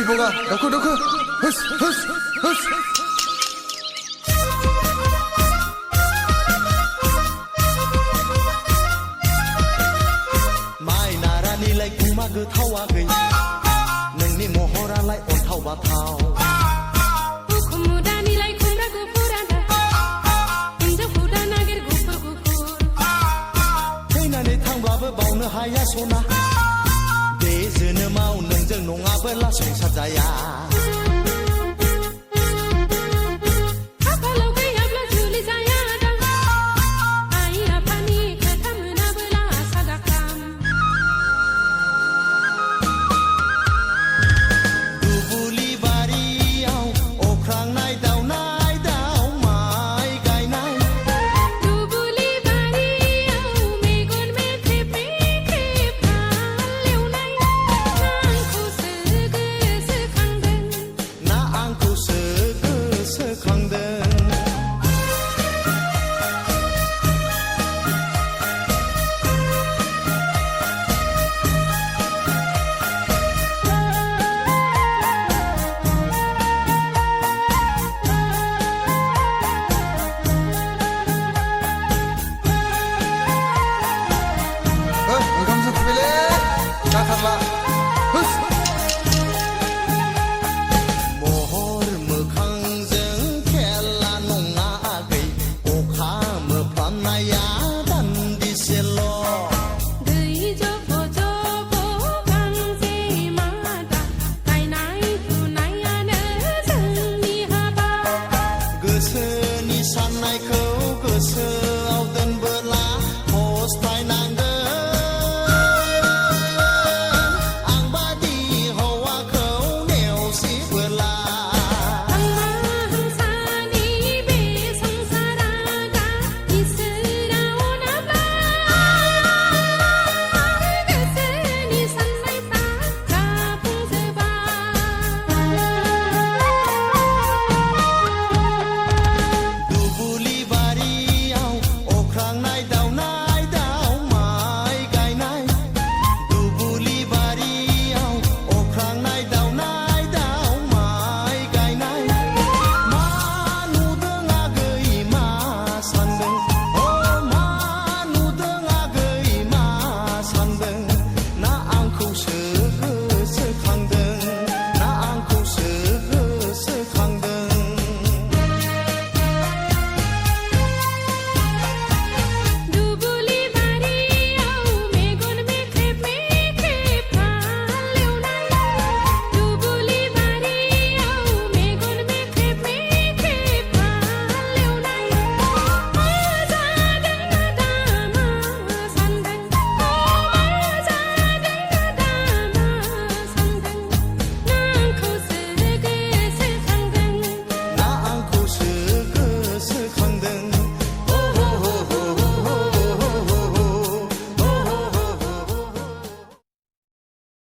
इबोगा दाखो दाखो हस हस हस माइ नारानिलाय गुमा गोथावागै नोंनि महरालाय अन्थाव बाथाव उखुमुदानिलाय खुमब्रा गुफुरादा हिन्जावखौ दा नागिर गुफुर गुफुर थैनानै थांब्लाबो बावनो हाया सना बे जोनोमाव नोंजों नङाबोला संसार जाया खाफालाव गैयाब्ला जुलि जाया दां आइ आफानि खोथा मोनाबोला सादा खाम दुबुलि बारियाव अख्रांनाय दावनाय दाव माइ गायनाय दुबुलि बारियाव मेगन मेथेब मेथेब हालेवनाय ना आंखौसो गोसोखांदों ओंखाम संफैबायलै जाथारला होस महर मोखांजों खेला नङा आगै अखा मोफ्लामनाया दान्दिसेल' दै जब जब गांजेमा दा गायनाय फुनायानो जोंनि हाबा गोसोनि साननायखौ गोसोआव दोनबोला फस्थायनांगोन आं बादि हौवाखौ नेवसिबोला हांमा हांसानि बे संसारा दा इसोरा अनाब्ला गोसोनि साननायफ्रा जाफुंजोबा दुबुलि बारियाव अख्रांनाय